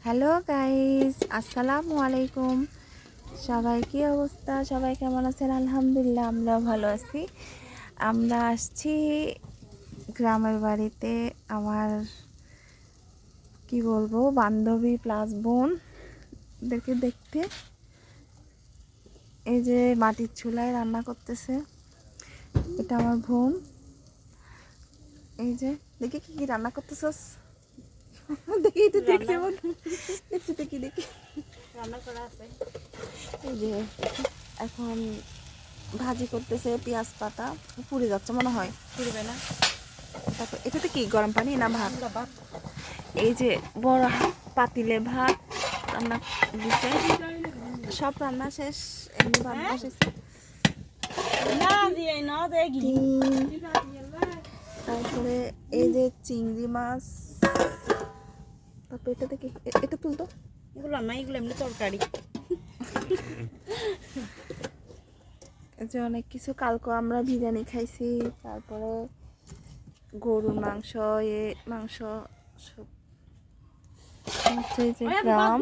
Hello guys, আসসালামু আলাইকুম। সবাই কি অবস্থা? সবাই কেমন আছেন? আলহামদুলিল্লাহ, আমরাও ভালো আছি। আমরা আসছি গ্রামের বাড়িতে আমার কি বলবো বান্ধবী প্লাস বোনদেরকে দেখতে। এই যে মাটির চুলায় রান্না করতেছে, এটা আমার বোন। এই যে দেখি কি কি রান্না করতেছস, দেখি একটু দেখছি দেখছি দেখি দেখি রান্না করা আছে। এই যে এখন ভাজি করতেছে, পেঁয়াজ পাতা পুড়ে যাচ্ছে মনে হয়, পুড়বে না। তারপর এটাতে কি গরম পানি না ভাত? ভাত। এই যে বড় পাতিলে ভাত রান্না দিছে, সব রান্না শেষ, এমনি ভাত বসেছে। তারপরে এই যে চিংড়ি মাছ, তারপর এটাতে কি, এটা তুলতো, এগুলো না, এগুলো এমনি তরকারি। যে অনেক কিছু। কালকে আমরা বিরিয়ানি খাইছি, তারপরে গরুর মাংস, মাংস সব হচ্ছে যে গ্রাম।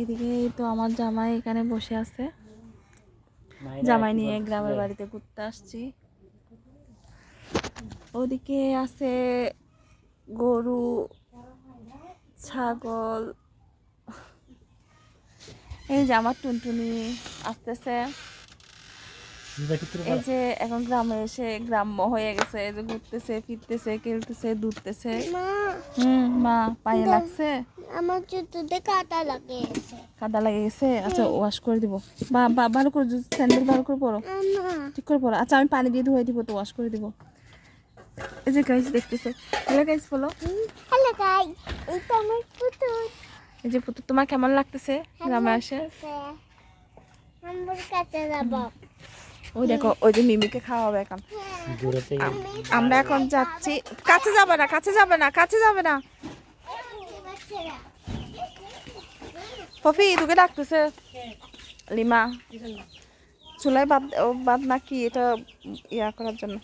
এদিকে তো আমার জামাই এখানে বসে আছে, জামাই নিয়ে গ্রামের বাড়িতে ঘুরতে আসছি। ওদিকে আছে গরু, ছাগল। এই যে আমার টুনটুনি আসতেছে। এই যে এখন গ্রামে এসে গ্রাম্য হয়ে গেছে, এই যে ঘুরতেছে, ফিরতেছে, খেলতেছে, দৌড়তেছে। মা পায়ে লাগছে, আমার জুতোতে কাটা লাগিয়েছে। কাদা লেগে গেছে। আচ্ছা ওয়াশ করে দিব, বা ভালো করে স্যান্ডেল ভালো করে পরো, ঠিক করে পরো। আচ্ছা আমি পানি দিয়ে ধুয়ে দিব, তো ওয়াশ করে দিব। এই যে গাইস দেখতেছে, হ্যালো গাইস বলো। হ্যালো গাইস, এটা আমার পুতুল। এই যে পুতুল, তোমার কেমন লাগতেছে গ্রামে আসে? আমরা কাছে যাব। ওই দেখো, ওই যে মিমিকে খাওয়াবে এখন। আমরা এখন যাচ্ছি। কাছে যাবে না, কাছে যাবে না, কাছে যাবে না। পপি তোকে ডাকতেছে লিমা, চুলাই বাদ নাকি এটা ইয়া করার জন্য।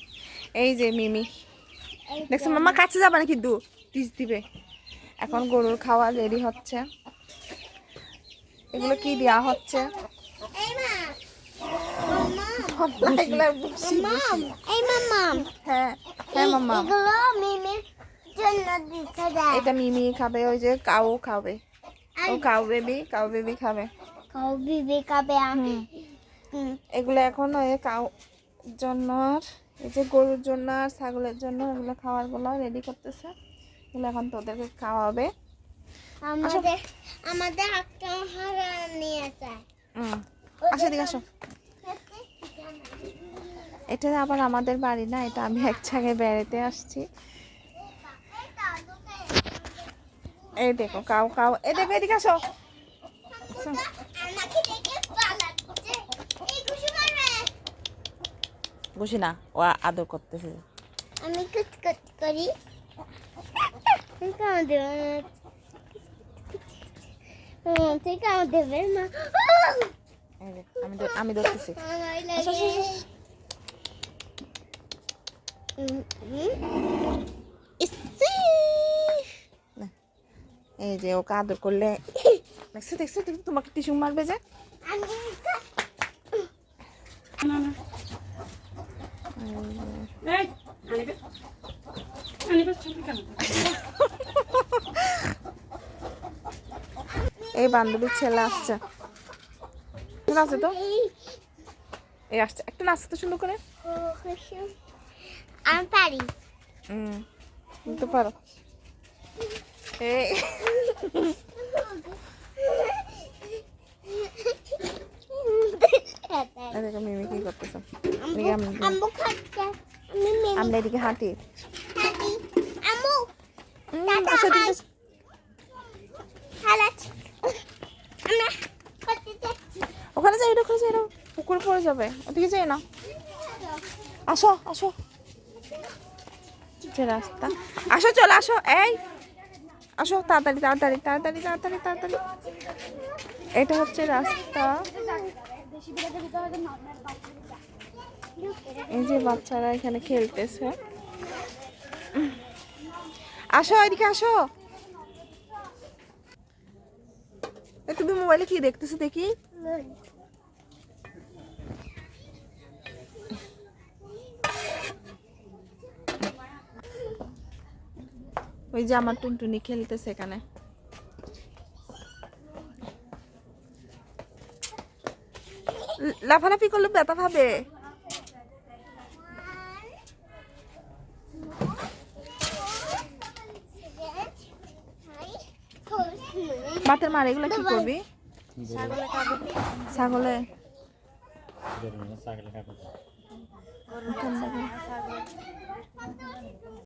এই যে মিমি দেখছো, মামা কাছে যাবে না কিন্তু টিস দিবে। এখন গরুর খাওয়া রেডি হচ্ছে, এগুলো কি দেওয়া হচ্ছে? এটা মিমি খাবে, ওই যে কাউ খাবে, ও কাউ বেবি খাবে। এগুলো এখন ওই কাউ জন্য আর এই যে গরুর জন্য আর ছাগলের জন্য এগুলো খাওয়ার গুলো রেডি করতেছে। এগুলো এখন তোদেরকে খাওয়াবে। আমাদের একটা হারা নিয়ে যায়। আসো দিকে আসো। এটা আবার আমাদের বাড়ি না, এটা আমি এক জায়গায় বেড়াতে আসছি। এই দেখো কাউ কাউ, এই দেখো এদিকে আসো। বুঝি না, ও আদর করতেছে। আমি কুচকুচ করি। ঠিক আমার দেবে মা। আমি ধরতেছি। এই যে ওকে আদর করলে দেখছো দেখছো, তোমাকে টিস্যু মারবে যে। এই বান্ধবীর ছেলে আসছে, আছে তো, এই আসছে, একটা নাচতে তো সুন্দর করে। আমি পারি। তো পারো। এই দেখো মিমি কি করতেছে। আমরা এদিকে হাঁটি। ওখানে যাই, ওখানে যাই, পুকুর পড়ে যাবে, ওদিকে যাই না। আসো আসো, যে রাস্তা, আসো চলে আসো, এই আসো তাড়াতাড়ি তাড়াতাড়ি তাড়াতাড়ি তাড়াতাড়ি তাড়াতাড়ি। এটা হচ্ছে রাস্তা। এই যে বাচ্চারা এখানে খেলতেছে। আসো এদিকে আসো। তুমি মোবাইলে কি দেখতেছো দেখি? ওই যে আমার টুনটুনি খেলতেছে এখানে। লাফালাফি করলে ব্যথা পাবে। বাতের মার এগুলো কি করবি? ছাগলে খাবে। ছাগলে ছাগলে খাবে। গরুর বাচ্চা, ছাগল।